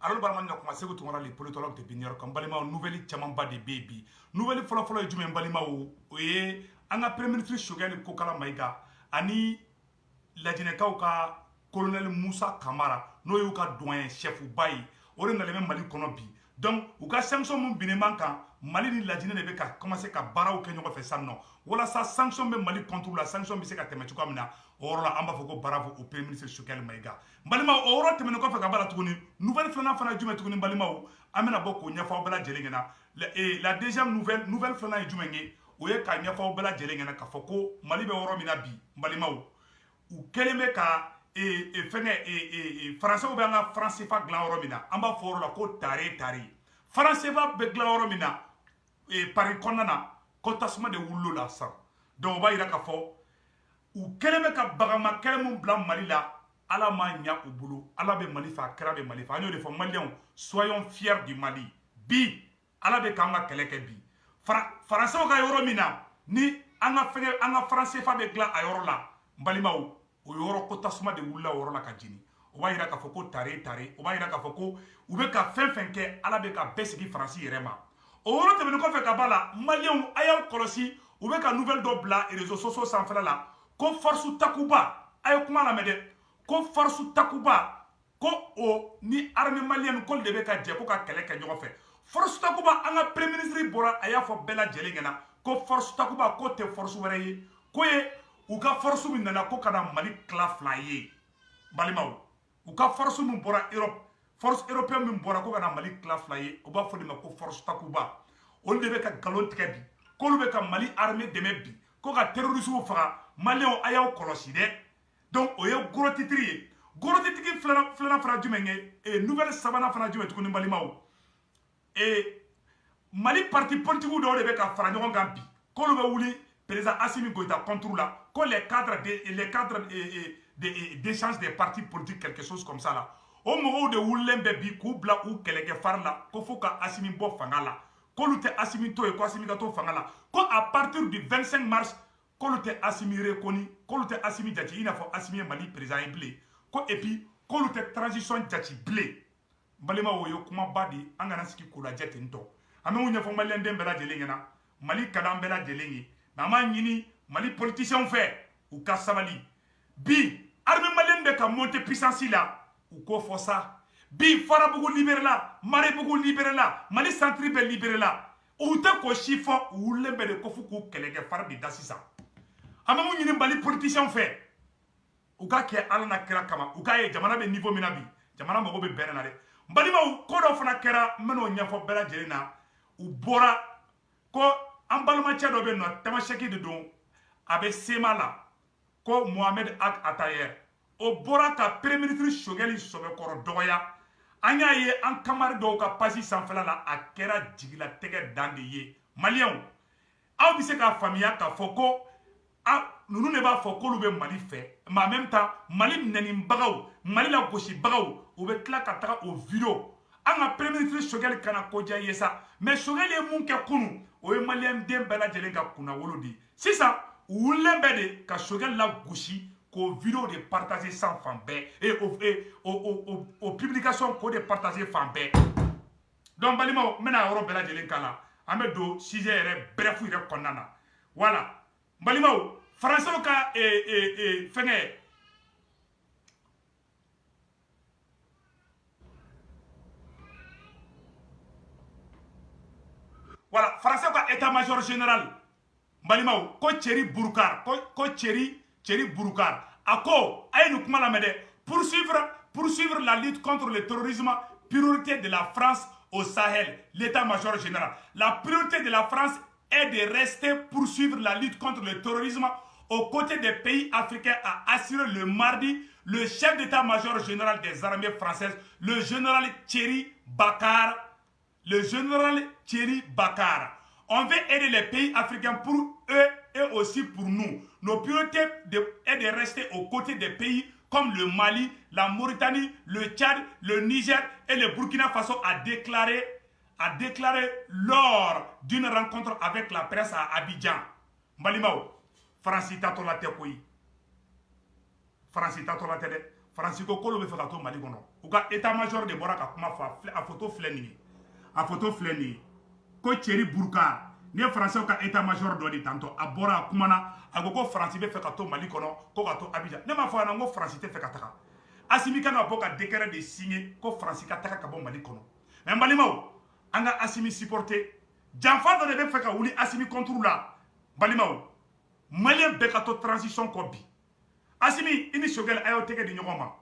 alors balama kuma segu tungara les politologues de Binior comme balima nouvelle chamamba de baby nouvelle folo e jumen balima o ye anga premier ministre Choguel Kokala Maïga ani lajinekaw ka colonel Moussa Kamara no yu ka doyen chef bayi o re ngaleme Mali kono bi donc u ka sanction mun bineman kan Mali ni lajine ne be ka commencer ka baraw ke ɲɔgɔn fɛ sanno wala sa sanction be Mali contre la sanction be se ka tɛmɛ cogoya min na o yɔrɔ la an b'a fɔ ko bravo au premier ministre Choguel Maïga balima o yɔrɔ tɛmɛnen kɔfɛ ka bala tuguni nouvelle filanan fana jumɛn tuguni balimaw an bɛna bɔ k'o ɲɛfɔ aw bɛɛ lajɛlen ɲɛna la deuxième nouvelle filanan ye jumɛn ye o ye ka ɲɛfɔ aw bɛɛ lajɛlen ɲɛna k'a fɔ ko Mali bɛ yɔrɔ min na bi balimaw u kɛlen bɛ ka fɛnkɛ faransɛw bɛ an ka franc CFA dilan yɔrɔ min na an b'a fɔ yɔrɔ la ko tare franc CFA bɛ dilan yɔrɔ min na Paris kɔnɔna na ko tasuma de wulila la sisan donc o b'a yira k'a fɔ u kɛlen bɛ ka bagama kɛlɛ min bila Mali la Ala ma ɲa u bolo Ala bɛ Mali fɛ a kɛra bɛ Mali fɛ an y'o de fɔ maliyɛnw soyons fiers du Mali bi Ala bɛ k'an ka kɛlɛ kɛ bi faransɛw ka yɔrɔ min na ni an ka franc CFA bɛ dilan a yɔrɔ la balimaw o yɔrɔ ko tasuma de wulila o yɔrɔ la ka jeni o b'a yira k'a fɔ ko tare o b'a yira k'a fɔ ko u bɛ ka fɛn fɛn kɛ Ala bɛ ka bɛɛ sigi Faransi yɛrɛ ma o yɔrɔ tɛmɛnen kɔfɛ ka b'a la maliyɛnw a y'aw kɔlɔsi u bɛ ka nouvelle dɔ bila réseaux sociaux sanfɛla la ko force takuba a ye kuma lamɛn dɛ ko force takuba ko o ni armée malienne ko de bɛ ka jɛ ko ka kɛlɛ kɛ ɲɔgɔn fɛ force takuba an ka premier ministre bɔra a y'a fɔ bɛɛ lajɛlen ɲɛna ko force takuba ko tɛ force wɛrɛ ye ko ye u ka force min nana ko ka na Mali tila fila ye balimaw u ka force min bɔra Europe force européenne min bɔra ko ka na Mali tila fila ye u b'a fɔ de ma ko force takuba olu de bɛ ka nkalon tigɛ bi k'olu bɛ ka Mali armée dɛmɛ bi ko ka terroristes faga maliyɛnw a y'aw kɔlɔsi dɛ donc o ye gros titre ye gros titre filanan fana jumɛn ye nouvelle sabanan fana jumɛn tuguni balimaw Mali parti politique dɔw de bɛ ka fara ɲɔgɔn kan bi k'olu bɛ wuli président Assimi Goïta contre la ko les cadres d'échange des partis politiques quelque chose comme ça là o mɔgɔw de wulilen bɛ bi k'u bila u kɛlɛkɛ fari la ko fo ka Assimi bɔ fanga la k'olu tɛ Assimi to ye ko Assimi ka to fanga la ko à partir du 25 mars k'olu tɛ Assimi reconnu k'olu tɛ Assimi jate i n'a fɔ Assimi ye Mali président ye bilen ko et puis k'olu tɛ transition jate bilen balimaw o ye kumaba de an kana sigi k'u lajɛ ten tɔ an bɛ mun ɲɛfɔ maliyɛnden bɛɛ lajɛlen ɲɛna Mali ka di an bɛɛ lajɛlen ye mais an b'a ɲini Mali politiciens fɛ u ka sabali bi armée malienne bɛ ka monter puissance la u k'o fɔ sa bi Farabugu libéré la Marebugu libéré la Mali centre bɛ libéré la u tɛ k'o si fɔ u wulilen bɛ de ko fo k'u kɛlɛkɛ fari de da sisan an bɛ mun ɲini Mali politiciens fɛ u ka kɛ Ala na kira kama u k'a ye jamana bɛ niveau min na bi jamana mago bɛ bɛrɛ na dɛ balimaw ko dɔ fana kɛra n bɛn'o ɲɛfɔ bɛɛ lajɛlen na u bɔra ko an balimacɛ dɔ bɛ yen nɔ Tamasɛki de don a bɛ sema la ko Mohamed Ag Atayer o bɔra ka premier ministre Choguel Sobekɔrɔ dɔgɔya an y'a ye an kamari dɔw ka page sanfɛla la a kɛra jigilatigɛ dan de ye maliyɛnw aw bɛ se k'a faamuya k'a fɔ ko ninnu de b'a fɔ k'olu bɛ Mali fɛ mais en même temps Mali nɛnibagaw Mali lagosibagaw u bɛ tila ka taga o video an ka premier ministre Choguel kana ko diya ye sa mais Choguel ye mun kɛ kunun o ye maliyɛnden bɛɛ lajɛlen ka kunnawolo de ye sisan u wulilen bɛ de ka Choguel lagosi k'o video de partager san fan bɛɛ o publication k'o de partager fan bɛɛ donc balimaw n bɛna yɔrɔ bɛɛ lajɛlen k'a la an bɛ don sujet yɛrɛ bref yɛrɛ kɔnɔna na voilà balimaw faransɛw ka fɛngɛ voilà faransɛw ka état major général balimaw ko Thierry Boubacar ko Thierry Boubacar a ko a ye nin kuma lamɛn dɛ poursuivre la lutte contre le terrorisme priorité de la France au Sahel l'état major général la priorité de la France est de rester poursuivre la lutte contre le terrorisme aux côtés des pays africains, a assuré le mardi le chef d'état-major général des armées françaises, le général Thierry Baccar. On veut aider les pays africains pour eux et aussi pour nous. Nos priorités est de rester aux côtés des pays comme le Mali, la Mauritanie, le Tchad, le Niger et le Burkina Faso, a déclaré lors d'une rencontre avec la presse à Abidjan. Mbalimao, Francis Tatola te koyi. Francis Tatola te de. Faransi ko kolo be fe ka to Mali kono u ka état major de bora ka kuma fa a photo filɛ nin ye ko Thierry Bourka ne Français ka état major do di tanto a bora a kumana a ko Faransi be fe ka to Mali kono ko ka to Abidjan ne ma fa na ngo Faransi te fe ka taga Assimi kana bo ka décret de signer ko Faransi ka taga ka bo Mali kono mais balimaw anga Assimi supporter janfa do de be fe ka wuli Assimi contre la balimaw Malien be ka to transition ko bi Assimi ini Choguel ayo tege di ɲɔgɔn ma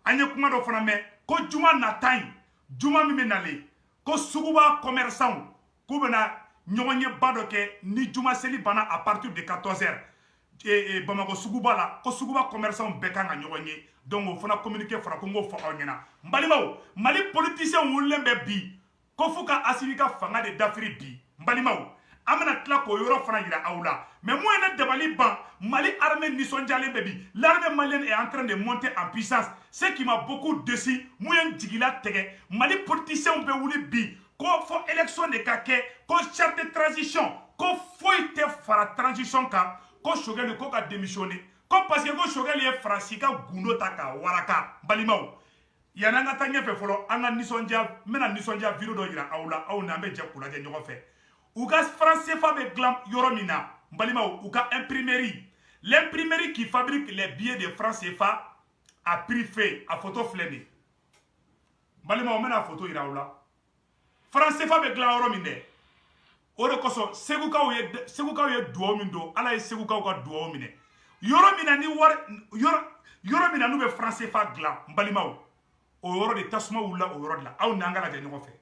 anye kuma do fana mɛ ko juma na tan juma mi be nale ko suguba commerçant ko bena ɲɔgɔn ye ba dɔ kɛ ni juma seli bana à partir de 14h Bamako suguba la ko suguba commerçant bɛɛ kan ka ɲɔgɔn ye donc o fana communiqué fara ko ngo fɔ aw ɲɛna balimaw Mali politiciens wulilen bɛ bi ko fo ka Assimi ka fanga de dafiri bi balimaw amena tila ko yɔrɔ fana yira aw la mais moi ne dabali ban Mali armée nisɔndiyalen bɛ bi l'armée malienne est en train de monter en puissance ce qui m'a beaucoup déçu moi jigila tɛgɛ Mali politiciens bɛ wuli bi ko fo élection de ka kɛ ko charte de transition ko foyi tɛ fara transition kan ko Choguel ko ka démissionner ko parce que ko Choguel ye Faransi ka gundo ta ka waraka balimaw yani an ka taa ɲɛfɛ fɔlɔ an ka nisɔndiya n bɛna nisɔndiya vidéo dɔ yira aw la aw n'an bɛ jɛ k'u lajɛ ɲɔgɔn fɛ u ka franc CFA bɛ dilan yɔrɔ min na balimaw u ka imprimerie l'imprimerie qui fabrique les billets de franc CFA a prix fait a photo filɛ nin balimaw n bɛna photo yira aw la franc CFA bɛ dilan yɔrɔ min dɛ o de kosɔn segukaw ye duwawu min don ala ye segukaw ka duwawu minɛ yɔrɔ min na ni wari yɔrɔ min na n'u bɛ franc CFA dilan balimaw o yɔrɔ de tasuma wulila o yɔrɔ de la aw n'an ka lajɛ ɲɔgɔn fɛ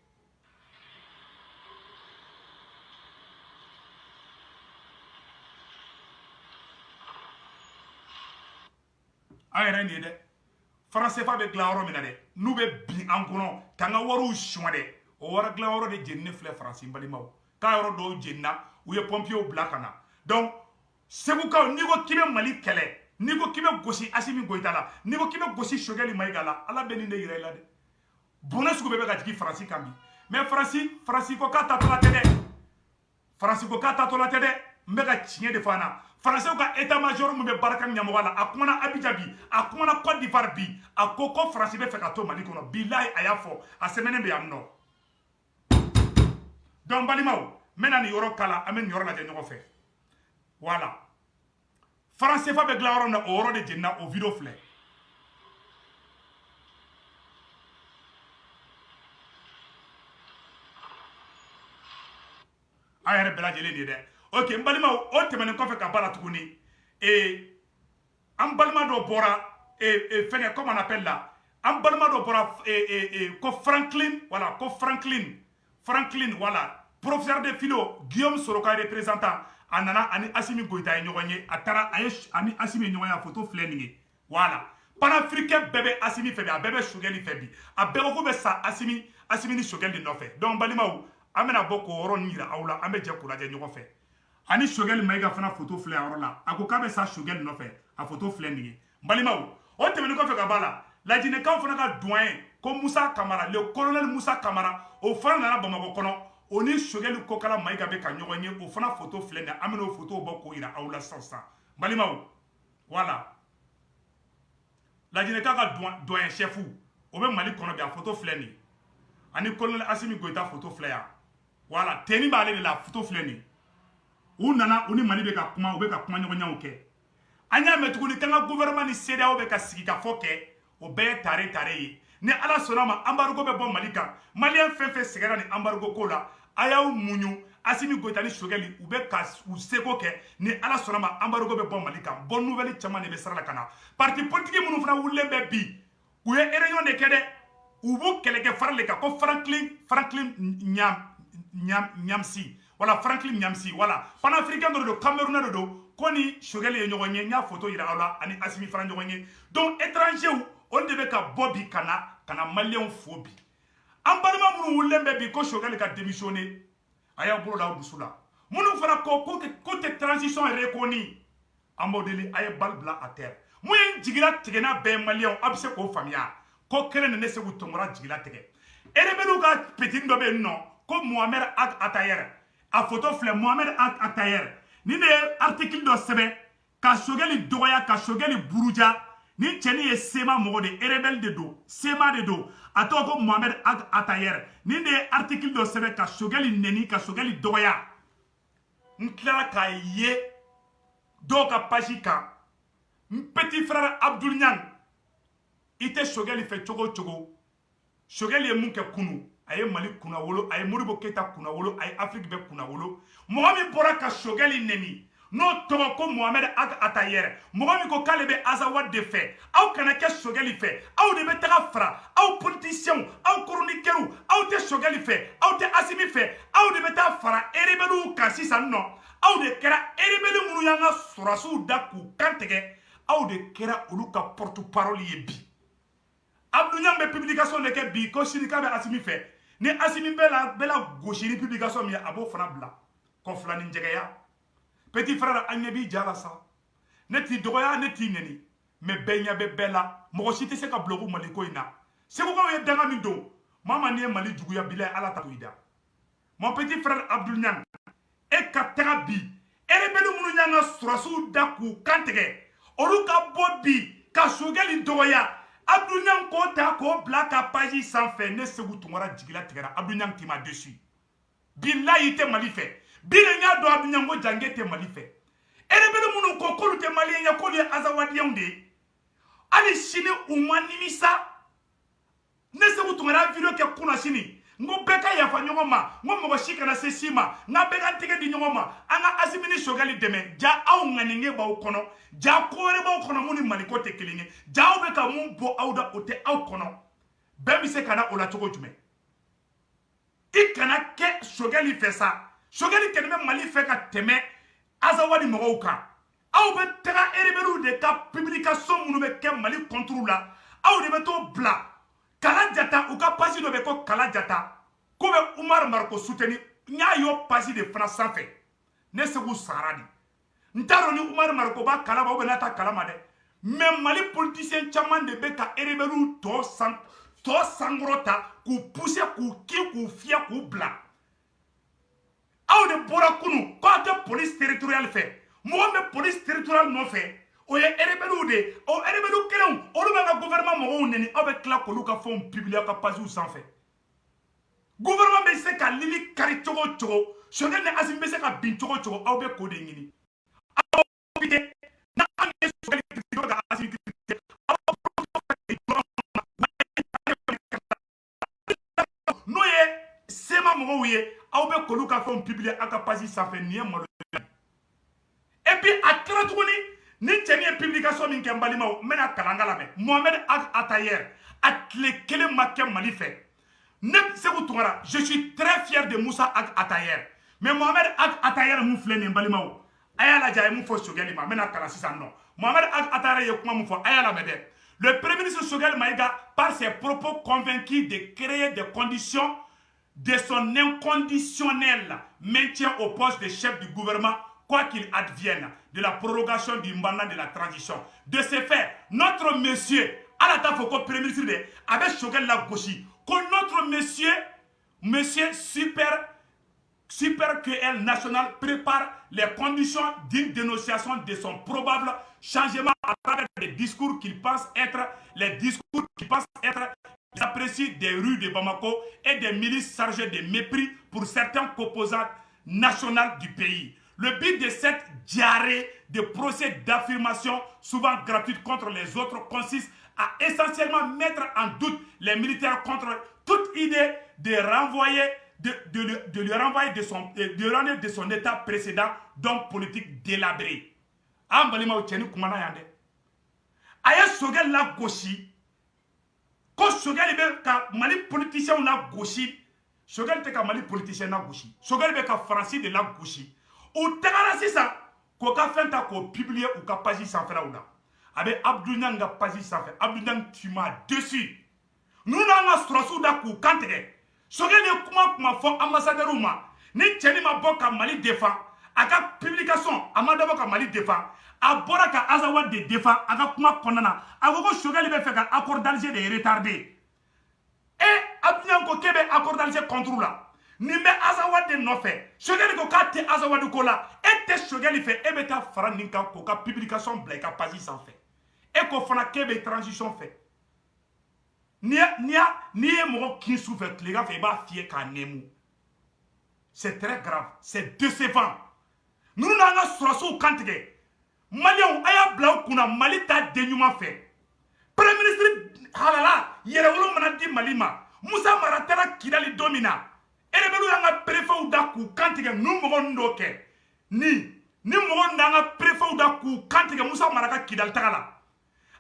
a yɛrɛ nin ye dɛ franc CFA bɛ dilan yɔrɔ min na dɛ n'u bɛ bin an kɔnɔ k'an ka wariw suɲɛ dɛ o wari dilan yɔrɔ de jeninen filɛ Faransi balimaw k'a yɔrɔ dɔw jenina u ye pompiers bila ka na donc segukaw n'i ko k'i bɛ Mali kɛlɛ n'i ko k'i bɛ gosi Assimi Goïta la n'i ko k'i bɛ gosi Choguel Maïga la ala bɛ nin de yira i la dɛ bonne sugu bɛɛ bɛ ka jigin Faransi kan bi mais Faransi ko k'a tatɔla tɛ dɛ Faransi ko k'a tatɔla tɛ dɛ n bɛ ka tiɲɛ de fɔ an na Français ka état major mun bɛ baraka ɲɛmɔgɔ la a kumana Abidjan bi a kumana Côte d'Ivoire bi a ko Faransi bɛ fɛ ka to Mali kɔnɔ bilahi a y'a fɔ a sɛbɛnnen bɛ yan nɔ donc balimaw n bɛna nin yɔrɔ kala an bɛ nin yɔrɔ lajɛ ɲɔgɔn fɛ voilà franc CFA bɛ dilan yɔrɔ min na o yɔrɔ de jenina o vidéo filɛ a yɛrɛ bɛɛ lajɛlen de ye dɛ ok n balimaw o tɛmɛnen kɔfɛ ka b'a la tuguni an balima dɔ bɔra fɛngɛ comme on appelle la an balima dɔ bɔra ko Franklin voilà ko Franklin voilà professeur de philo Guillaume Soroka représentant a nana ani Assimi Goïta ye ɲɔgɔn ye a taara a ye ani Assimi ye ɲɔgɔn ye a photo filɛ nin ye voilà panafricain bɛɛ bɛ Assimi fɛ bi a bɛɛ bɛ Choguel fɛ bi a bɛɛ ko k'u bɛ sa Assimi ni Choguel de nɔfɛ donc balimaw an bɛna bɔ k'o yɔrɔ nin yira aw la an bɛ jɛ k'u lajɛ ɲɔgɔn fɛ ani Choguel Maïga fana photo filɛ a yɔrɔ la a ko k'a bɛ sa Choguel nɔfɛ a photo filɛ nin ye balimaw o tɛmɛnen kɔfɛ ka b'a la lajinɛkaw fana ka doyen ko Musa Kamara le colonel Musa Kamara o fana nana Bamako kɔnɔ o ni Choguel Kokala Maïga bɛ ka ɲɔgɔn ye o fana photo filɛ nin ye an bɛna o photo bɔ k'o yira aw la sisan balimaw voilà lajinɛkaw ka doyen chef o bɛ Mali kɔnɔ bi a photo filɛ nin ye ani colonel Assimi Goïta photo filɛ yan voilà teni b'ale de la photo filɛ nin ye u nana u ni Mali bɛ ka kuma u bɛ ka kuma ɲɔgɔnyaw kɛ an y'a mɛn tuguni k'an ka gouvernement ni CEDEAO bɛ ka sigi ka fɔ kɛ o bɛɛ ye tare ye ni ala sɔnna ma embargo bɛ bɔ Mali kan maliyɛn fɛn fɛn sɛgɛnna ni embargo ko la a y'aw muɲu Assimi Goïta ni Choguel u bɛ ka u seko kɛ ni ala sɔnna ma embargo bɛ bɔ Mali kan bonne nouvelle caman de bɛ sira la ka na parti politique minnu fana wulilen bɛ bi u ye réunion de kɛ dɛ u b'u kɛlɛkɛ fara de kan ko Franklin Nyamsi voilà Franklin Nyamsi voilà panafricain dɔ de don Camerounais de don ko ni Choguel ye ɲɔgɔn ye n y'a photo yira aw la ani Assimi fana ɲɔgɔn ye donc étrangers olu de bɛ ka bɔ bi ka na maliyɛnw fo bi an balima minnu wulilen bɛ bi ko Choguel ka démissionner a y'a bolo da aw dusu la minnu fana ko tɛ transition reconnue an b'o deli a ye balle bila à terre mun ye jigila tigɛna bɛɛ ye maliyɛnw a bɛ se k'o faamuya ko kelen de ne Segu Tonkara jigila tigɛ rebelle ka petit dɔ bɛ yen nɔ ko Mohamed Ag Atayer a photo filɛ Mohamed Ag Atayer ni ne ye article dɔ sɛbɛn ka Choguel dɔgɔya ka Choguel buruja ni cɛni ye sema mɔgɔ de rebelle de do sema de do a tɔgɔ ko Mohamed Ag Atayer ni de ye article dɔ sɛbɛn ka Choguel nɛni ka Choguel dɔgɔya n tilala k'a ye dɔw ka page kan n petit frère Abdul Niang i tɛ Choguel fɛ cogo o cogo Choguel ye mun kɛ kunu a ye Mali kunnawolo a ye Modibo Keita kunnawolo a ye Afrique bɛɛ kunnawolo mɔgɔ min bɔra ka Choguel nɛni n'o tɔgɔ ko Mohamed Ag Atayer mɔgɔ min ko k'ale bɛ Azawad de fɛ aw kana kɛ Choguel fɛ aw de bɛ taga fara aw politiciens aw chroniqueurs aw tɛ Choguel fɛ aw tɛ Assimi fɛ aw de bɛ taa fara rebelles kan sisan nɔ aw de kɛra rebelles minnu y'an ka sɔrɔsiw da k'u kan tigɛ aw de kɛra olu ka porte parole ye bi Abdou Niang bɛ publication de kɛ bi ko sini k'a bɛ Assimi fɛ ni Assimi bɛ la gosi ni publication min ye a b'o fana bila kɔfila ni jɛgɛya petit frère a ɲɛ b'i ja la sa ne t'i dɔgɔya ne t'i nɛni mais bɛɛ ɲɛ bɛ bɛɛ la mɔgɔ si tɛ se ka bloquer Mali ko in na Segukaw ye danga min don maa ma n'i ye Mali juguya bilahi Ala ta to i da mon petit frère Abdou Niang e ka taga bi rebelle minnu y'an ka sɔrɔsiw da k'u kan tigɛ olu ka bɔ bi ka Choguel dɔgɔya Abdou Niang k'o ta k'o bila ka page sanfɛ ne Segu Tunkara jigila tigɛra Abdou Niang t'i ma dessus bilahi i tɛ Mali fɛ bi de n y'a dɔn Abdou Niang ko jange tɛ Mali fɛ rebelle minnu ko k'olu tɛ maliyɛn ye k'olu ye Azawadiens de ye hali sini u ma nimisa ne Segu Tunkara video kɛ kunna sini n ko bɛɛ ka yafa ɲɔgɔn ma n ko mɔgɔ si kana se si ma n ka bɛɛ ka tɛgɛ di ɲɔgɔn ma an ka Assimi ni Choguel dɛmɛ ja aw ŋaniŋe b'aw kɔnɔ ja ko wɛrɛ b'aw kɔnɔ mun ni Maliko tɛ kelen ye ja aw bɛ ka mun bɔ aw da o tɛ aw kɔnɔ bɛɛ bɛ se ka na o la cogo jumɛn i kana kɛ Choguel fɛ sa Choguel kɛlen bɛ Mali fɛ ka tɛmɛ Azawadi mɔgɔw kan aw bɛ taga rebelles de ka publication minnu bɛ kɛ Mali contre la aw de bɛ t'o bila Kala Jata u ka page dɔ bɛ ko Kala Jata ko bɛ Umar Mariko soutenir n y'a y'o page de fana sanfɛ ne Segu sara de n t'a dɔn ni Umar Mariko b'a kalama ou n'a t'a kalama dɛ mais Mali politicien caman de bɛ ka rebelles tɔ sankɔrɔta k'u pousser k'u kin k'u fiyɛ k'u bila aw de bɔra kunu k'aw tɛ police territoriale fɛ mɔgɔ bɛ police territoriale nɔfɛ o ye rebelles de ye o rebelles kelenw olu bɛ ka gouvernement mɔgɔw nɛni aw bɛ tila k'olu ka fɛnw publier ka pages sanfɛ gouvernement bɛ se ka lili kari cogo o cogo Choguel ni Assimi bɛ se ka bin cogo o cogo aw bɛ k'o de ɲini aw bɛ n'an ye Choguel critiquer ka Assimi critiquer n'o ye sema mɔgɔw ye aw bɛ k'olu ka fɛnw publier aw ka page sanfɛ nin ye malo et puis a tila tuguni ni cɛni ye publication min kɛ n balimaw n bɛna kalan ka lamɛn Mohamed Ag Atayer a tile kelen ma kɛ Mali fɛ ne Segu Tunkara je suis très fier de Moussa Ag Atayer mais Mohamed Ag Atayer mun filɛ nin ye n balimaw a y'a lajɛ a ye mun fɔ Choguel ma n bɛna kalan sisan nɔ Mohamed Ag Atayer ye kuma mun fɔ a y'a lamɛn dɛ le premier ministre Choguel Maïga par ses propos convaincus de créer des conditions de son inconditionnel maintien au poste de chef du gouvernement quoi qu'il advienne de la prorogation du mandat de la transition. De ce fait, notre monsieur, à la table au premier ministre, avec Choguel la gauchie, que notre monsieur super QL national prépare les conditions d'une dénonciation de son probable changement à travers les discours qu'il pense être appréciés des rues de Bamako et des milices chargées de mépris pour certains composants nationaux du pays. Le but de cette diarrhée de procès d'affirmation souvent gratuite contre les autres consiste à essentiellement mettre en doute les militaires contre toute idée de renvoyer de son état précédent, donc politique délabré. Ambalima Ucheni Kumana Yande. Aya Choguel la gauchie. Quand Choguel est ka Mali politicien na gauchie. Choguel te ka Mali politicien na gauchie. Choguel be ka Francis de la gauchie. Ou tagara sisan ko ka fɛn ta k'o publier ou ka page sanfɛlaw la a bɛ Abdou Niang ka page sanfɛ Abdou Niang tu m'as dessus nous n'an ka sɔrɔsiw da k'u kan tigɛ Choguel ye kuma fɔ ambassadeur ma ni cɛni ma bɔ ka Mali défend a ka publication a ma dabɔ ka Mali défend a bɔra ka Azawad de défend a ka kuma kɔnɔna na a ko Choguel bɛ fɛ ka accord d'Alger de retarder Abdou Niang ko k'e bɛ accord d'Alger contre la ni bɛ Azawad de nɔfɛ Choguel ko k'a tɛ Azawad ko la e tɛ Choguel fɛ e bɛ taa fara nin kan k'o ka publication bila i ka page sanfɛ e ko fana kebe transition fait ni e mo ki souffre les gars fait ba fier ka nemu. C'est très grave, c'est décevant. Nous n'avons pas sur kantige. Maliens aya blau kuna Mali ta denyuma fait. Premier ministre halala yerewolo manadi Malima. Musa Maratara Kidali domina. Erebelu yanga préfet ou da ku kantige nu mo ndoke. Ni mo ndanga préfet ou da ku kantige Musa Maraka Kidal tagala.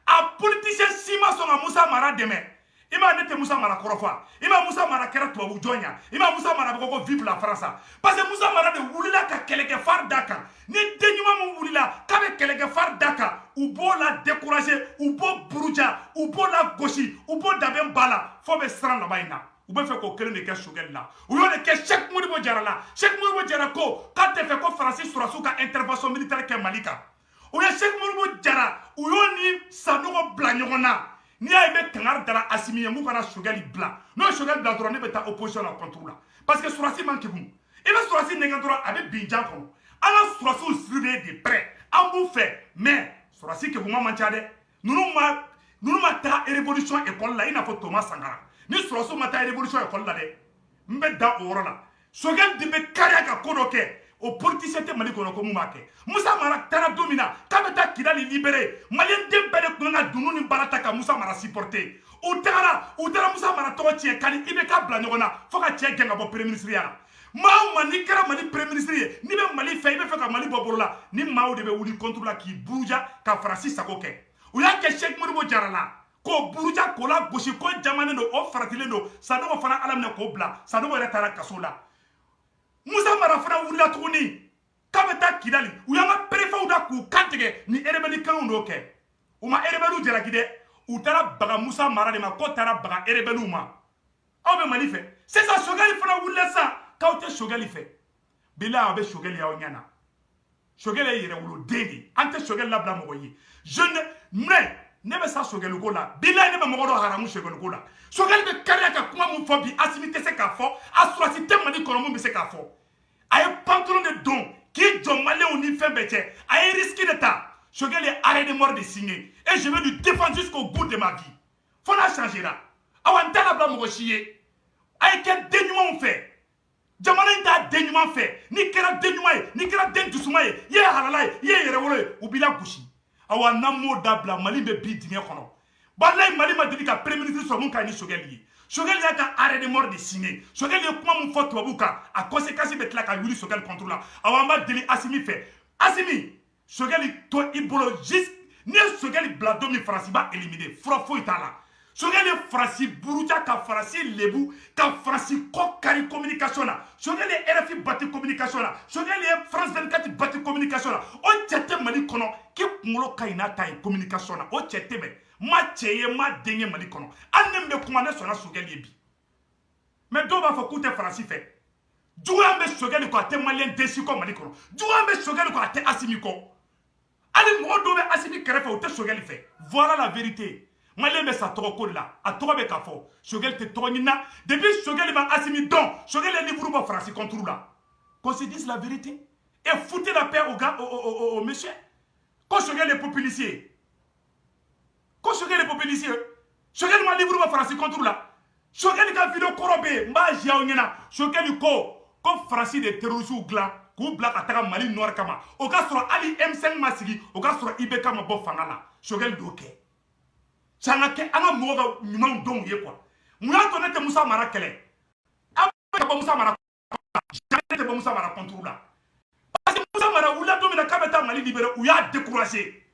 A politicien sima songa Musa Mara deme. Ima nete Musa Mara korofa. Ima Musa Mara kera tuabu jonya. Ima Musa Mara boko vive la France. Parce que Musa Mara de wulila ka keleke far daka. Ni denyuma mu wulila ka be keleke far daka. Ou bo la décourager, ou bo buruja, ou bo la goshi, ou bo daben bala. Faut be sran la bayna. Ou be fait ko kele ne ke shogel la. Ou yo ne ke Cheikh Modibo Diarra la. Cheikh Modibo Diarra ko quand te fait ko Francis Sourassou ka intervention militaire ke Malika. Ou ya Cheikh Modibo Diarra ou yo ni sanogo bla nyona. Ni a be tangar dara Assimi mu kana shogel bla. No shogel bla dro ne be ta opposition la contrôle. Parce que Sourassi manque vous. Et le Sourassi n'engendre avec Binjan kon. Alors Sourassou surveille de près. En vous fait mais Sourassi que vous m'entendez. Nous ma ta révolution école là il n'a pas Thomas Sankara. Ni Sourassou ma ta révolution école là de. Mbe da oro là. Shogel de be kariaka kodoke. Au politicien te Mali kono ko mumake. Musa Mara tara domina. Kabeta Kidali libéré. Malien dembele kuna dunu ni barata ka Musa Mara supporter. Utara Musa Mara to tie kali ibeka bla nyona. Foka tie genga bo premier ministre ya. Maou ni kera Mali premier ministre ni be Mali fe be ka Mali boborola ni maou de be wuli contre la ki buruja ka Francis Sakoke. Uya ke Cheikh Modibo Diarra la. Ko buruja ko la goshi ko jamane no o faratile no sa do fana alam ne ko bla sa do retara kasola. Musa Mara fana wulila tuguni kabeta Kidali u yanga préfet da ku kantige ni erebeli kanu no ke uma erebelu jalakide u tara baga Musa Mara de ma ko tara baga erebelu ma aw be Mali fe c'est ça Choguel fana wulila sa kaw te Choguel fe bila aw be Choguel ya onyana Choguel yere wulo deni ante Choguel labla mo yi je ne be sa Choguel ko la bila ne be mo do haramu Choguel ko la Choguel be kariya ka kuma mun fo bi Assimi te se ka fo Sourassi te Mali kono mun be se ka fo aye pantalon de don qui John Malé ni fait bêtise aye risque de ta Choguel est arrêt de mort de signer et je vais lui défendre jusqu'au bout de ma vie faut la changer là awan ta la bla mo chier aye quel dénuement fait jamana ta dénuement fait ni kera dénuement ni kera den dusuma ye halala ye yere wolo ou bila kushi awan namo dabla Mali be bi dingé kono balay Mali ma deli ka premier ministre so mun ka ni Choguel yi Choguel ya ka arrêt de mort de signer Choguel ye kuma mun fo tubabuka a conséquence be tla ka yuri Choguel contrôle awan ba deli Assimi fait Assimi Choguel to ibolo juste ni Choguel blado mi France ba éliminer fro itala Choguel ye France buruja ka France lebu ka France ko kari communication la Choguel ye RFI bati communication la Choguel ye France 24 bati communication la o tete Mali kono ki ngolo kayina tay communication la o tete me ma cheye ma dengue Mali kono anem be kuma ne sona Choguel ye bi mais do ba fo koute France fait Djouambe Choguel ko ate Malien desi ko Mali kono Djouambe Choguel ko ate Assimi ko ali mo do be Assimi kere fa o te Choguel fait voilà la vérité Malien be sa toko la a toko be ka fo Choguel te tonina depuis Choguel ba Assimi don Choguel est libre ba France contre la qu'on se dise la vérité et foutez la paix au gars au monsieur quand Choguel est populicier quand Choguel est populicier Choguel ma libre ba France contre la Choguel ka vidéo korobe mba jiao nyena Choguel ko France de terroristes glan ku bla ka taga Mali noir kama o ka soro ali M5 masigi o ka soro IBK ma bo fangala Choguel doke changa ke anga moga nyuma don ye quoi muya to nete Musa Mara kele aba ba Musa Mara nete ba Musa Mara contrôle la parce que Musa Mara wula domina kabeta Mali libéré ou ya décourager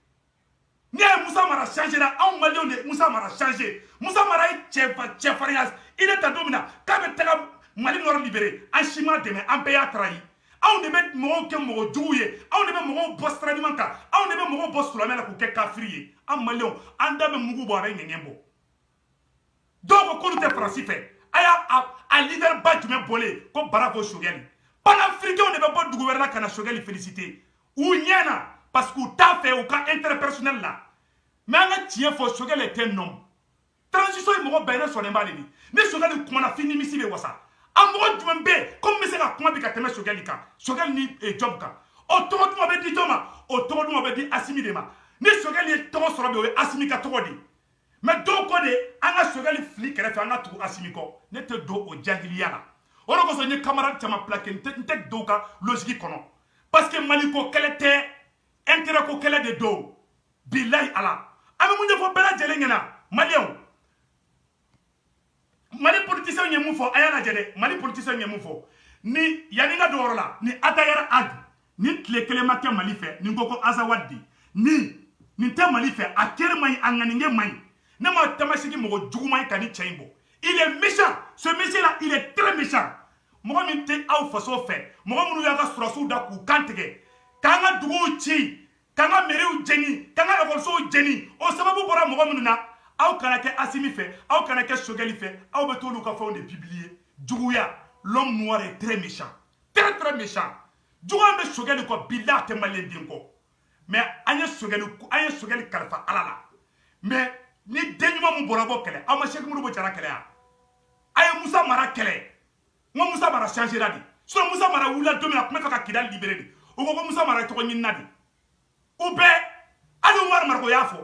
ni Musa Mara changer là en Mali on Musa Mara changer Musa Mara chef Farias il est à domina kabeta Mali noir libéré en chima demain en paya trahi on ne met mo ke mo djouye on ne met mo boss tradimenta on ne met mo boss sulamela ko ke kafriye en Mali on dabe mugu bo avec ngembo donc ko te France fait aya a leader ba tu me bolé ko barako Choguel panafricain on ne veut pas du gouvernement kana Choguel féliciter ou nyana parce que t'as fait au cas interpersonnel là mais on tient fo Choguel est un homme transition est mo ben so ne balini mais Choguel ko na fini misi be wasa amogo djumbe comme me se ka kuma bi ka teme Choguel ka Choguel ni job ka o to be di Joma o to be di Assimi de ma ni sogɛli ye tɔgɔ sɔrɔ bi o ye Asimi ka tɔgɔ de mais dɔw ko de an ka sogɛli fili kɛrɛfɛ an ka tugu Asimi kɔ ne tɛ don o jahiliya la o de kosɔn n ye camarade caman plaqué n tɛ don ka logique kɔnɔ parce que Mali ko kɛlɛ tɛ intérêt ko kɛlɛ de don bilahi ala an bɛ mun ɲɛfɔ bɛɛ lajɛlen ɲɛna maliyɛnw Mali politicien ye mun fɔ a y'a lajɛ dɛ Mali politicien ye mun fɔ ni yanni n ka don o yɔrɔ la ni Atayɛrɛ Ag ni tile kelen ma kɛ Mali fɛ ni ko ko Azawad di nin tɛ Mali fɛ a kɛra man ɲi a ŋaniŋɛ man ɲi ne ma tamasigi mɔgɔ juguman ye ka ni cɛ in bɔ il est méchant ce monsieur là il est très méchant mɔgɔ min tɛ aw faso fɛ mɔgɔ minnu y'a ka surasiw da k'u kan tigɛ k'an ka duguw ci k'an ka mairies jeni k'an ka ekɔlisow jeni o sababu bɔra mɔgɔ minnu na aw kana kɛ Asimi fɛ aw kana kɛ Sogɛli fɛ aw bɛ t'olu ka fɛnw de publier juguya l'homme noir est très méchant très méchant juguya bɛ Sogɛli kɔ bilahi tɛ maliyɛn den kɔ mais an ye Sogɛli kalifa ala la mais ni den ɲuman mun bɔra bɔ kɛlɛ aw ma Cheikh Modibo Jara kɛlɛ ya a ye Musa Mara kɛlɛ n ko Musa Mara changera de sinon Musa Mara wulila don min a tun bɛ fɛ ka Kidali libérer de o ko Musa Mara ye tɔgɔ ɲinina de u bɛɛ hali Umaru Mariko y'a fɔ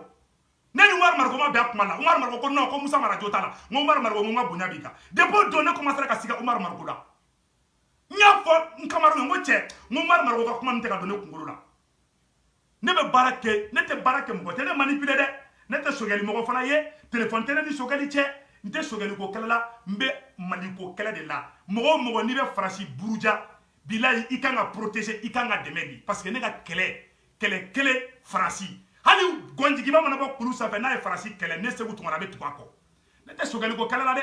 ne ni Umaru Mariko ma bɛn a kuma la Umaru Mariko ko non ko Musa Mara jo t'a la n ko Umaru Mariko n ka bonya b'i kan depuis o don ne commencera ka siga Umaru Mariko la n y'a fɔ n kamaru ye n ko cɛ n ko Umaru Mariko ka kuma min tɛ ka don ne kunkolo la ne bɛ baara kɛ ne tɛ baara kɛ mɔgɔ tɛ ne manipulé dɛ ne tɛ Sogɛli mɔgɔ fana ye téléphone tɛ ne ni Sogɛli cɛ n tɛ Sogɛli ko kɛlɛ la n bɛ Mali ko kɛlɛ de la mɔgɔ o mɔgɔ n'i bɛ Faransi buruja bilahi i kan ka protéger i kan ka dɛmɛ de parce que ne ka kɛlɛ kelen Faransi hali gɔnjigiba mana bɔ kulu sanfɛ n'a ye Faransi kɛlɛ ne Segu Tunkara bɛ tugu a kɔ ne tɛ Sogɛli ko kɛlɛ la dɛ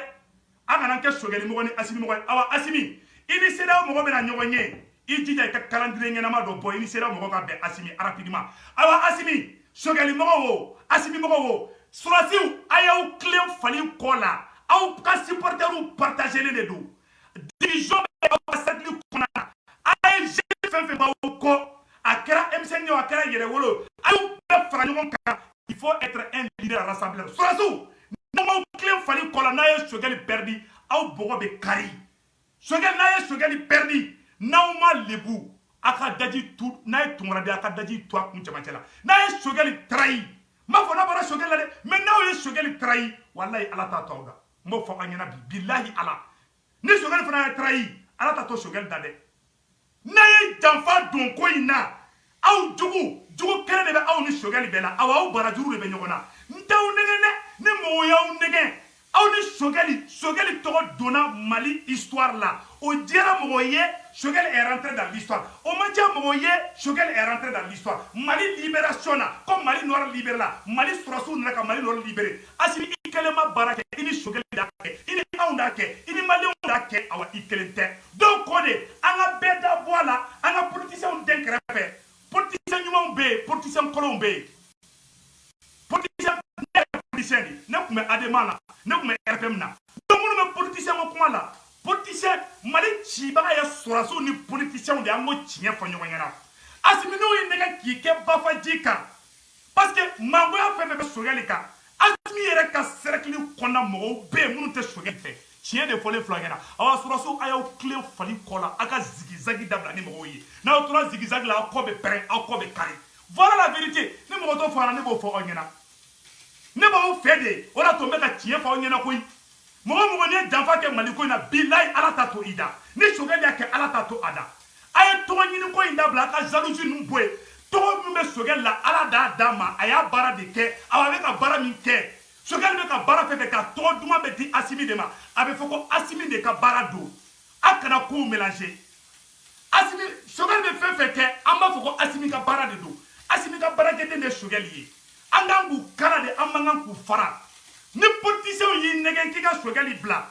an kana kɛ Sogɛli mɔgɔ ni Asimi mɔgɔ ye awa Asimi i ni CEDEAO mɔgɔ bɛna ɲɔgɔn ye i jija i ka calendrier ɲɛnama dɔ bɔ i ni CEDEAO mɔgɔ ka bɛn Asimi rapidement awa Asimi Sogɛli mɔgɔ wo Asimi mɔgɔ wo surasiw a y'aw tilen fali kɔ la aw ka supporters partagés de don division bɛ aw ka cercle kɔnɔ a ye jeune fɛn fɛn b'aw kɔ a kɛra M5 ye a kɛra Yɛrɛwolo a y'u bɛɛ fara ɲɔgɔn kan il faut être un leader rassembleur surasiw n'aw m'aw tilen fali kɔ la n'a ye Sogɛli perdi aw bɔgɔ bɛ kari Sogɛli n'a ye Sogɛli perdi n'aw ma lebu a ka daji tu n'a ye Tunkara de a ka daji tu a kun cɛmancɛ la n'a ye Sogɛli trahi n b'a fɔ n'a bɔra Sogɛli la dɛ mais n'aw ye Sogɛli trahi walahi ala t'a to aw da n b'o fɔ an ɲɛna bi bilahi ala ni Sogɛli fana ye trahi ala t'a to Sogɛli da dɛ n'a ye janfa don ko in na aw jugu kɛlɛ de bɛ aw ni Sogɛli bɛɛ la aw barajuru de bɛ ɲɔgɔn na n t'aw nɛgɛn dɛ ni mɔgɔw y'aw nɛgɛn aw ni Sogɛli tɔgɔ donna Mali histoire la o diyara mɔgɔ ye Sogɛli est rentré dans l'histoire o ma diya mɔgɔ ye Sogɛli est rentré dans l'histoire Mali libération na comme Mali noir libéré la Mali surasiw nana ka Mali noir libéré Asimi i kelen ma baara kɛ i ni Sogɛli d'a kɛ i ni anw d'a kɛ i ni maliyɛnw d'a kɛ awa i kelen tɛ donc o de an ka bɛɛ da bɔ a la an ka politiciens den kɛrɛfɛ politiciens ɲumanw bɛ yen politiciens kolonw bɛ yen politiciens ne yɛrɛ politicien de ne tun bɛ ADEMA la ne tun bɛ RFM na donc minnu bɛ politicien ko kuma la politicien Mali cibaga ye surasiw ni politiciens de an k'o tiɲɛ fɔ ɲɔgɔn ɲɛna Asimi n'o ye nɛgɛ k'i kɛ Bafaji kan parce que mangoya fɛn fɛn bɛ Sogɛli kan Asimi yɛrɛ ka cercle kɔnɔna mɔgɔw bɛ yen minnu tɛ Sogɛli fɛ tiɲɛ de fɔlen filɛ ɲɛna awa surasiw a y'aw tilen fali kɔ la a ka zigizagi dabila ni mɔgɔw ye n'aw tora zigizagi la aw kɔ bɛ pɛrɛn aw kɔ bɛ kari voilà la vérité ni mɔgɔ t'o fɔ a la ne b'o fɔ aw ɲɛna ne b'aw fɛ de o de to n bɛ ka tiɲɛ fɔ aw ɲɛna koyi mɔgɔ mɔgɔ n'i ye janfa kɛ Mali ko in na bilahi ala t'a to i da ni Sogɛli y'a kɛ ala t'a to a da a ye tɔgɔ ɲini ko in dabila a ka jalousie ninnu bɔ yen tɔgɔ min bɛ Sogɛli la ala d'a ma a y'a baara de kɛ a bɛ ka baara min kɛ Sogɛli bɛ ka baara fɛn fɛn ka tɔgɔ duman bɛ di Asimi de ma a bɛ fɔ ko Asimi de ka baara don a kana kow mélanger Asimi Sogɛli bɛ fɛn fɛn kɛ an b'a fɔ ko Asimi ka baara de don Asimi ka baarakɛden de ye Sogɛli ye an kan k'u kara de an man kan k'u fara ni politiciens y'i nɛgɛn k'i ka Sogɛli bila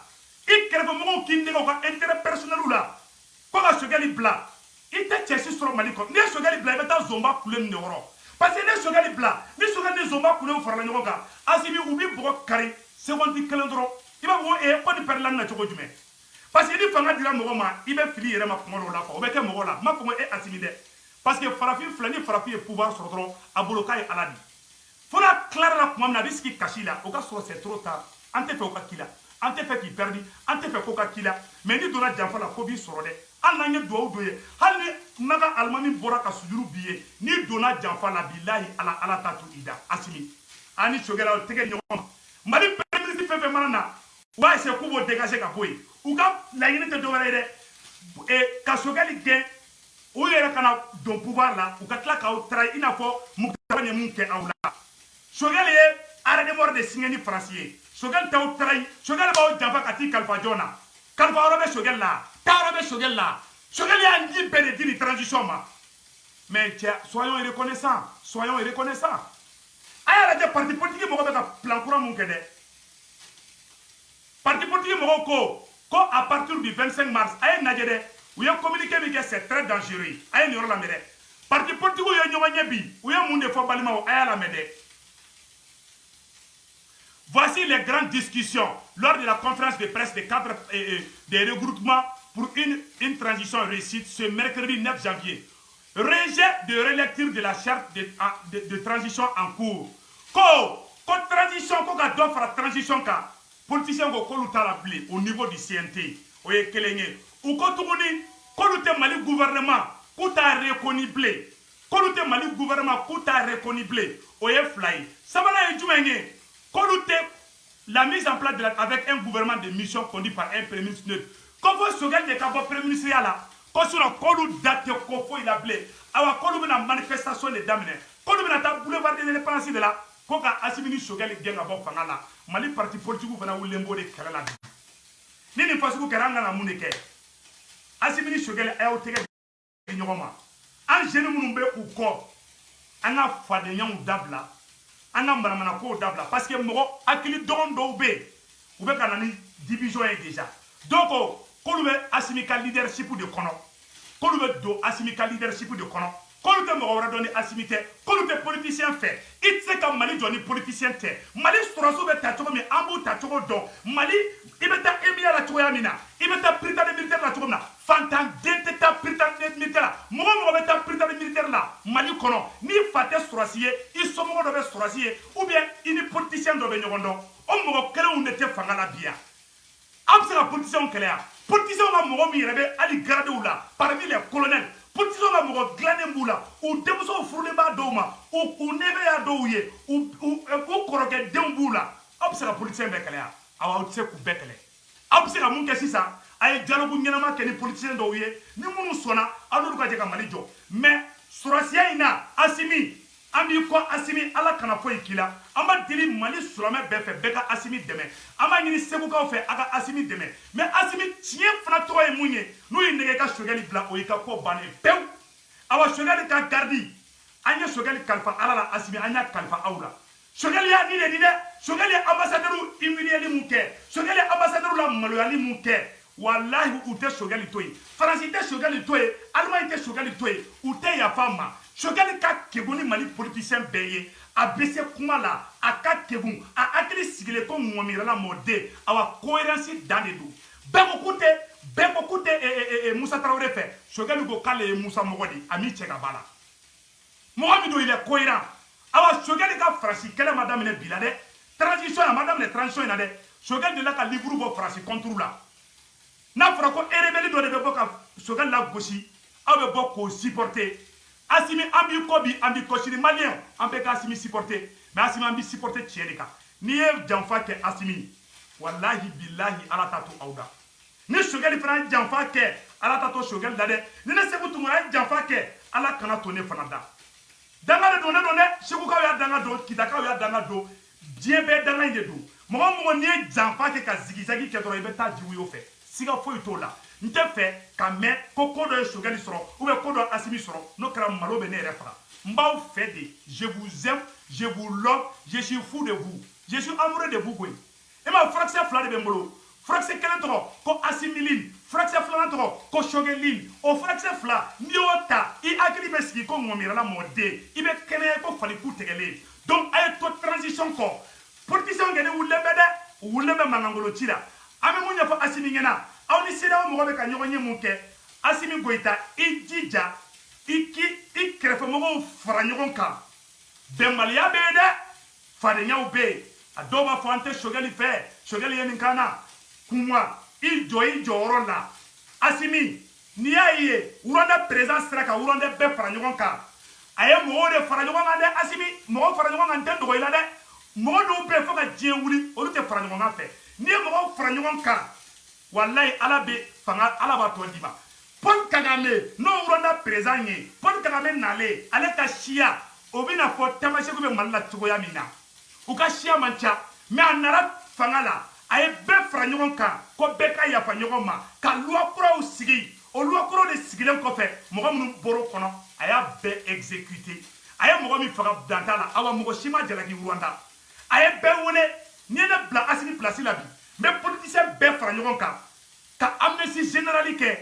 i kɛrɛfɛmɔgɔw k'i nɛgɛn u ka intérêt personnel la ko ka Sogɛli bila i tɛ cɛsi sɔrɔ Mali kɔnɔ n'i ye Sogɛli bila i bɛ taa Zomba kule nin de kɔrɔ parce que n'i ye Sogɛli bila ni Sogɛli ni Zomba kulew farala ɲɔgɔn kan Asimi u bɛ bɔgɔ kari seconde kelen dɔrɔn i b'a fɔ ko nin pɛrɛla nin na cogo jumɛn parce que ni fanga dira mɔgɔ ma i bɛ fili yɛrɛ ma kuma dɔw la o bɛ kɛ mɔgɔ la n m'a fɔ ko Asimi dɛ parce que farafin filɛ ni farafin ye pouvoir sɔrɔ dɔrɔn a bolo k'a ye ala de fo n'a tilara kuma min na a bɛ sigi kasi la o ka sɔrɔ c'est trop tard an tɛ fɛ o ka k'i la an tɛ fɛ k'i perdi an tɛ fɛ ko ka k'i la mais ni donna janfa la ko b'i sɔrɔ dɛ hali n'an ye duwawu dɔ ye hali ni maga alimami bɔra ka sujuru b'i ye n'i donna janfa la bilahi ala t'a to i da Asimi ani Sogɛlɛ tɛgɛ ɲɔgɔn ma Mali premier ministre fɛn fɛn mana na u b'a essayer k'u b'o dégager ka bɔ yen u ka laɲini tɛ dɔwɛrɛ ye dɛ ka Sogɛli gɛn u yɛrɛ kana don pouvoir la u ka tila k'aw tara i n'a fɔ Mukutari ye mun kɛ aw la Sogɛli ye arrêt de mort de signé ni Faransi ye Sogɛli t'aw tara Sogɛli b'aw janfa ka t'i kalifa jɔn na kalifa yɔrɔ bɛ Sogɛli la taayɔrɔ bɛ Sogɛli la Sogɛli y'a ɲi bɛɛ de di ni transition ma mais cɛ soyons reconnaissants a y'a lajɛ parti politique mɔgɔ bɛ ka plan kura mun kɛ dɛ parti politique mɔgɔw ko à partir du 25 mars a ye lajɛ dɛ u ye communiqué min kɛ c'est très dangereux a ye nin yɔrɔ lamɛn dɛ parti politique ye ɲɔgɔn ɲɛ bi u ye mun de fɔ balimaw a y'a lamɛn dɛ voici les grandes discussions lors de la conférence de presse des cadres des regroupements pour une transition réussite ce mercredi 9 janvier rejet de relecture de la charte de transition en cours ko transition ko ka dɔ fara transition kan politicien ko k'olu t'a la bilen au niveau du CNT o ye kelen ye u ko tuguni k'olu tɛ Mali gouvernement k'u t'a reconnu bilen k'olu tɛ Mali gouvernement k'u t'a reconnu bilen o ye fila ye sabanan ye jumɛn ye k'olu tɛ la mise en place avec un gouvernement de mission conduit par un premier ministre neutre ko fo Sogɛli de ka bɔ premier ministre ya la ko sinon k'olu da tɛ ko foyi la bilen awa k'olu bɛna manifestation de daminɛ k'olu bɛna taa boulevard de l'Indépendance de la ko ka Asimi ni Sogɛli gɛn ka bɔ fanga la Mali parti politique fana wulilen b'o de kɛlɛ la bi ni nin fasugu kɛra an kana mun de kɛ Asimi ni Sogɛli a y'aw tɛgɛ di ɲɔgɔn ma an jeunes minnu bɛ u kɔ an ka fadenyaw dabila an ka manamanakow dabila parce que mɔgɔ hakili dɔgɔn dɔw bɛ yen u bɛ ka na ni division ye déjà donc k'olu bɛ Asimi ka leadership de kɔnɔ k'olu bɛ don Asimi ka leadership de kɔnɔ k'olu tɛ mɔgɔ wɛrɛ dɔn ni Asimi tɛ k'olu tɛ politicien fɛ i tɛ se ka Mali jɔ ni politicien tɛ Mali sɔrɔsiw bɛ ta cogo min an b'u ta cogo dɔn Mali i bɛ taa Emiya la cogoya min na i bɛ taa Prytanée militaire la cogo min na fantanden tɛ taa Prytanée militaire la mɔgɔ o mɔgɔ bɛ taa Prytanée militaire la Mali kɔnɔ n'i fa tɛ sɔrɔsi ye i somɔgɔ dɔ bɛ sɔrɔsi ye ou bien i ni politicien dɔ bɛ ɲɔgɔn dɔn o mɔgɔ kelenw de tɛ fanga la bi yan an bɛ se ka politiciens kɛlɛ yan politiciens ka mɔgɔ min yɛrɛ bɛ hali garadew la parmi les colonels politiciens ka mɔgɔ dilannen b'u la u denmusow furulen b'a dɔw ma u nɛbɛ y'a dɔw ye u kɔrɔkɛ denw b'u la aw bɛ se ka politicien bɛɛ kɛlɛ yan aw tɛ se k'u bɛɛ kɛlɛ aw bɛ se ka mun kɛ sisan a ye dialogue ɲɛnama kɛ ni politicien dɔw ye ni minnu sɔnna aw n'olu ka jɛ ka Mali jɔ mais sɔrɔsiya in na Asimi an b'i kɔ Asimi ala kana foyi k'i la an b'a deli Mali silamɛ bɛɛ fɛ bɛɛ ka Asimi dɛmɛ an b'a ɲini segukaw fɛ a ka Asimi dɛmɛ mais Asimi tiɲɛ fana tɔgɔ ye mun ye n'u y'i nɛgɛ i ka Sogɛli bila o y'i ka ko bannen pewu awa Sogɛli ka gardi an ye Sogɛli kalifa ala la Asimi an y'a kalifa aw la Sogɛli y'a ni de di dɛ Sogɛli ye ambassadeur humilieli mun kɛ Sogɛli ye ambassadeur la maloyali mun kɛ wallahi u tɛ Sogɛli to yen Faransi tɛ Sogɛli to yen Allemagne tɛ Sogɛli to yen u tɛ yafa ma Sogɛli ka kegun ni Mali politicien bɛɛ ye a bɛ se kuma la a ka kegun a hakili sigilen ko ŋɔmirala mɔden awa cohérence dan de don bɛɛ ko k'u tɛ Musa Tarawele fɛ Sogɛli ko k'ale ye Musa mɔgɔ de a m'i cɛ ka ba la mɔgɔ min don il est cohérent awa Sogɛli ka Faransi kɛlɛ ma daminɛ bi la dɛ transition a ma daminɛ transition in na dɛ Sogɛli de la ka livre bɔ Faransi contre la n'a fɔra ko rebelle dɔ de bɛ bɔ ka Sogɛli la gosi aw bɛ bɔ k'o supporter Asimi an b'i kɔ bi an b'i kɔsiri malien an bɛ ka Asimi supporter mais Asimi an b'i supporter tiɲɛ de kan n'i ye janfa kɛ Asimi wallahi billahi ala t'a to aw da ni Sogɛli fana ye janfa kɛ ala t'a to Sogɛli la dɛ ni ne Seku Tunkara ye janfa kɛ ala kana to ne fana da danga de don ne don dɛ segukaw y'a danga don kitakaw y'a danga don diɲɛ bɛɛ danga in de don mɔgɔ mɔgɔ n'i ye janfa kɛ ka zigizagi kɛ dɔrɔn i bɛ taa jiwu fɛ siga foyi t'o la n tɛ fɛ ka mɛn ko ko dɔ ye Sogɛli sɔrɔ ou bien ko dɔ Asimi sɔrɔ n'o kɛra malo bɛ ne yɛrɛ faga n b'aw fɛ de je vous aime je vous love je suis fou de vous je suis amoureux de vous koyi e ma furakisɛ fila de bɛ n bolo furakisɛ kelen tɔgɔ ko Asimilin furakisɛ filanan tɔgɔ ko Sogɛlin o furakisɛ fila n'i y'o ta i hakili bɛ sigi ko ŋɔmirala mɔden i bɛ kɛnɛya ko faliku tigɛlen donc a ye to transition kɔ politiciens kɔni wulilen bɛ dɛ u wulilen bɛ mangangolo ci la an bɛ mun ɲɛfɔ Asimi ɲɛna aw ni CEDEAO mɔgɔ bɛ ka ɲɔgɔn ye mun kɛ Asimi Goyita i jija i kɛrɛfɛmɔgɔw fara ɲɔgɔn kan bɛnbaliya bɛ yen dɛ fadenyaw bɛ yen a dɔw b'a fɔ an tɛ Sogɛli fɛ Sogɛli ye nin kan na kuma i jɔyɔrɔ la Assimi n'i y'a ye Rwanda président sera ka Rwanda bɛɛ fara ɲɔgɔn kan a ye mɔgɔw de fara ɲɔgɔn kan dɛ Assimi mɔgɔw fara ɲɔgɔn kan n tɛ dogo i la dɛ mɔgɔ dɔw bɛ yen fo ka diɲɛ wuli olu tɛ fara ɲɔgɔn kan fɛ n'i ye mɔgɔw fara ɲɔgɔn kan walayi Ala bɛ fanga Ala b'a tɔ d'i ma Paul Kagame n'o Rwanda président ye Paul Kagame nalen ale ka siya o bɛna fɔ Tamasheku bɛ Mali la cogoya min na u ka siya man ca mais a nana fanga la a ye bɛɛ fara ɲɔgɔn kan ko bɛɛ ka yafa ɲɔgɔn ma ka loi kuraw sigi o loi kuraw de sigilen kɔfɛ mɔgɔ minnu bɔr'o kɔnɔ a y'a bɛɛ exécuté a ye mɔgɔ min faga dan t'a la awa mɔgɔ si ma jalaki Rwanda a ye bɛɛ wele n'i ye ne bila Assimi place la bi n bɛ politicien bɛɛ fara ɲɔgɔn kan ka amnistie générale kɛ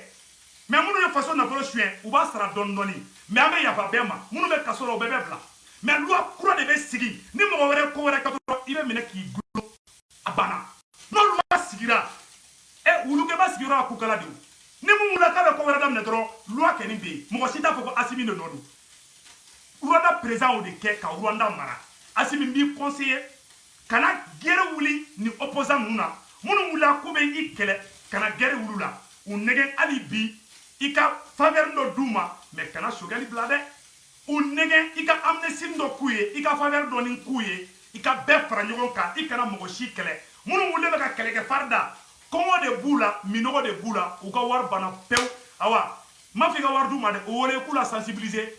mais minnu ye faso nafolo suɲɛ u b'a sara dɔɔni dɔɔni mais an bɛ yafa bɛɛ ma minnu bɛ kaso la o bɛɛ bɛ bila mais loi kura de bɛ sigi ni mɔgɔ wɛrɛ ko wɛrɛ ka dɔrɔn i bɛ minɛ k'i gulo a banna n'o loi sigira wulukɛba sigiyɔrɔ y'a kukala de o ni mun wulila k'a bɛ ko wɛrɛ daminɛ dɔrɔn loi kɛni bɛ yen mɔgɔ si t'a fɔ ko Assimi de nɔ don Rwanda président y'o de kɛ ka Rwanda mara Assimi b'i conseiller kana gɛrɛ wuli ni opposant ninnu na minnu wulila k'u bɛ i kɛlɛ kana gɛrɛ wulu la u nɛgɛ hali bi i ka faveur dɔ d'u ma mais kana Choguel bila dɛ u nɛgɛ i ka amnistie dɔ k'u ye i ka faveur dɔ ni k'u ye i ka bɛɛ fara ɲɔgɔn kan i kana mɔgɔ si kɛlɛ minnu wulilen bɛ ka kɛlɛkɛ farida kɔngɔ de b'u la minɔgɔ de b'u la u ka wari banna pewu awa ma fɔ i ka wari d'u ma dɛ o wele k'u la sensibiliser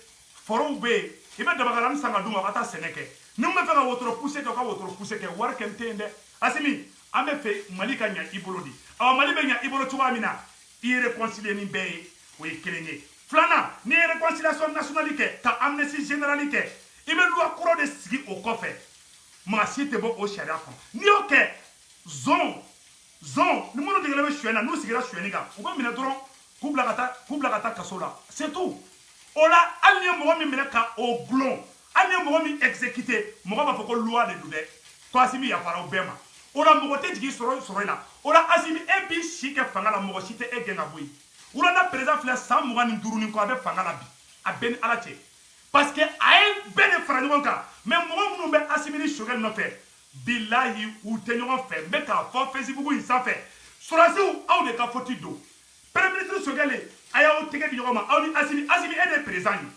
forow bɛ yen i bɛ dabakalani san ka d'u ma ka taa sɛnɛ kɛ ni mun bɛ fɛ ka wotoro poussé kɛ u ka wotoro poussé kɛ wari kɛni tɛ yen dɛ Assimi an bɛ fɛ Mali ka ɲɛ i bolo de awa Mali bɛ ɲɛ i bolo cogoya min na i ye réconcilier ni bɛɛ ye o ye kelen ye filanan n'i ye réconciliation nationale kɛ ka amnistie générale kɛ i bɛ loi kuraw de sigi o kɔfɛ maa si tɛ bɔ o sariya kɔnɔ n'i y'o kɛ zon ni minnu degelen bɛ suɲɛni na n'u sigira suɲɛni kan u bɛ minɛ dɔrɔn k'u bila ka taa kaso la c'est tout o la hali ni ye mɔgɔ min minɛ ka o gulon hali ni ye mɔgɔ min exécuté mɔgɔ b'a fɔ ko loi de don dɛ ko Assimi yafara o bɛɛ ma o la mɔgɔ tɛ jigin sɔrɔ i la o la Assimi e b'i si kɛ fanga la mɔgɔ si tɛ e gɛn ka bɔ yen Rwanda président filɛ san 25 ni kɔ a bɛ fanga la bi a bɛɛ ni Ala cɛ parce que a ye bɛɛ de fara ɲɔgɔn kan mais mɔgɔ minnu bɛ Assimi ni Choguel nɔfɛ bilahi u tɛ ɲɔgɔn fɛ n bɛ k'a fɔ Facebook in sanfɛ sɔrɔdasiw aw de ka faute don premier ministre Choguel a y'aw tɛgɛ di ɲɔgɔn ma aw ni Assimi e de ye président ye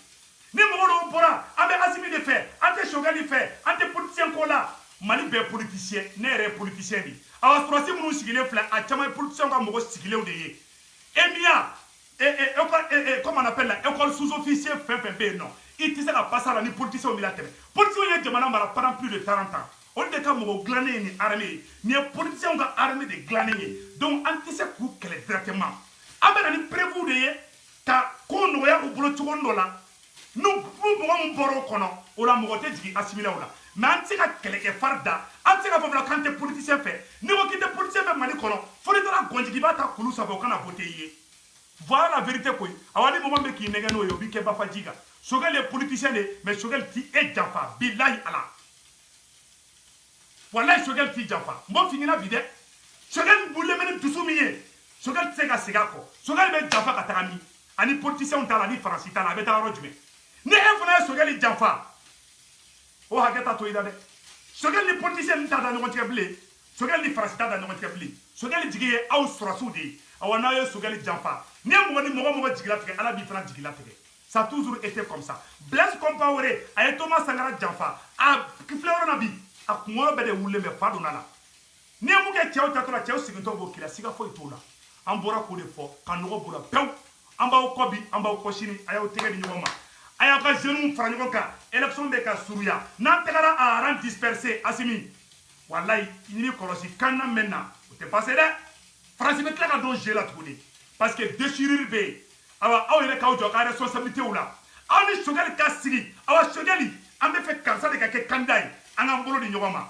ni mɔgɔ dɔw bɔra an bɛ Assimi de fɛ an tɛ Choguel fɛ an tɛ politicien ko la Mali bɛɛ politicien ne yɛrɛ ye politicien de awa sɔrɔdasi minnu sigilen filɛ a caman ye politicien ka mɔgɔ sigilenw de ye EMIA comment on appelle la école sous-officier fɛn fɛn bɛ yen nɔ i tɛ se ka passer la ni politiciens b'i la tɛmɛ politiciens ye jamana mara pendant plus de 40 ans olu de ka mɔgɔ dilannen ye ni armée ye nin ye politiciens ka armée de dilannen ye donc an tɛ se k'u kɛlɛ directement an bɛ na ni prévu de ye ka ko nɔgɔya u bolo cogo dɔ la n'u mɔgɔ min bɔra o kɔnɔ o la mɔgɔ tɛ jigin Assimi la o la mais an tɛ se ka kɛlɛkɛ fari da an tɛ se ka fɔ fana k'an tɛ politicien fɛ n'i ko k'i tɛ politicien fɛ Mali kɔnɔ fo n'i taara gɔnjigi i b'a ta kulu sanfɛ o kana voter i ye voilà la vérité koyi awa ni mɔgɔ min bɛ k'i nɛgɛ n'o ye o b'i kɛ bafaji kan Choguel ye politicien de mais Choguel ti e janfa bilahi ala wallahi Choguel t'i janfa n b'o f'i ɲɛna bi dɛ Choguel wulilen bɛ ni dusu min ye Choguel tɛ se ka segin a kɔ Choguel bɛ janfa ka taga min ani politiciens t'a la ani Faransi t'a la a bɛ taa yɔrɔ jumɛn ni e fana ye Choguel janfa o hakɛ t'a to i la dɛ Choguel ni politicien t'a da ɲɔgɔn tigɛ bilen Choguel ni Faransi t'a da ɲɔgɔn tigɛ bilen Choguel jigi ye aw sɔrɔsiw de ye awa n'a ye Choguel janfa ni ye mɔgɔ ni mɔgɔ jigila tigɛ Ala b'i fana jigila tigɛ ça a toujours été comme ça Blaise Compaoré a ye Thomas Sankara janfa a filɛ yɔrɔ na bi a kunkolo bɛɛ de wulilen bɛ fa donna la n'i ye mun kɛ cɛw tatɔ la cɛw sigintɔ b'o k'i la siga foyi t'o la an bɔra k'o de fɔ ka nɔgɔ b'o la pewu an b'aw kɔ bi an b'aw kɔ sini a y'aw tɛgɛ di ɲɔgɔn ma a y'aw ka jeunes fara ɲɔgɔn kan élection bɛ ka surunya n'an tagara a rang dispersé Assimi walayi i ni kɔlɔsi kan na mɛn na o tɛ passé dɛ Faransi bɛ tila ka don jeu la tuguni parce que déchirure bɛ yen awa aw yɛrɛ k'aw jɔ ka responsabilité la aw ni Choguel ka sigi awa Choguel an bɛ fɛ karisa de ka kɛ candidat ye an k'an bolo di ɲɔgɔn ma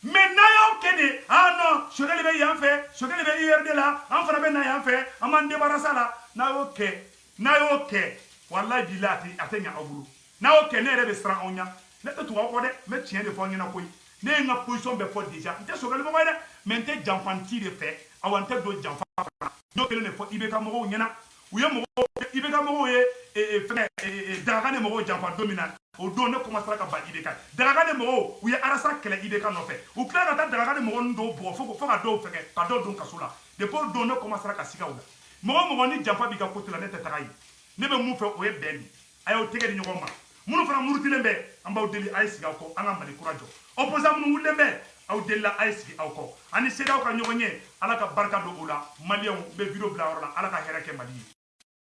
mais n'a y'aw kɛ de ah non Choguel bɛ yan fɛ Choguel bɛ IRD la an fana bɛ na yan fɛ an b'an débarrasser la n'a y'o kɛ wallahi billahi a tɛ ɲɛ aw bolo n'a y'o kɛ ne yɛrɛ bɛ siran aw ɲɛ ne tɛ tugu aw kɔ dɛ n bɛ tiɲɛ de fɔ aw ɲɛna koyi ne ye n ka position bɛɛ fɔ déjà n tɛ Choguel mɔgɔ ye dɛ mais n tɛ janfanci de fɛ awa n tɛ don janfa fana n y'o kelen de fɔ IBK mɔgɔw ɲɛna u ye mɔgɔw IBK mɔgɔw ye dagagane mɔgɔw janfa don min na o don ne commencera ka ban IBK dagagane mɔgɔw u ye arasa kɛlɛ IBK nɔfɛ u tila ka taa dagagane mɔgɔ ninnu dɔw bugɔ fo ka dɔw fɛngɛ ka dɔw don kaso la depuis o don ne commencera ka siga u la mɔgɔ mɔgɔ ni janfa b'i ka côté la ne tɛ taga yen ne bɛ mun fɛ o ye bɛn de a y'o tɛgɛ di ɲɔgɔn ma minnu fana murutilen bɛ an b'aw deli a ye sigi aw kɔ an ka Mali kura jɔ opposant minnu wulilen bɛ aw delila a ye sigi aw kɔ ani CEDEAO ka ɲɔgɔn ye ala ka barika don o la maliyɛnw n bɛ video bila yɔrɔ la ala ka hɛrɛ kɛ Mali ye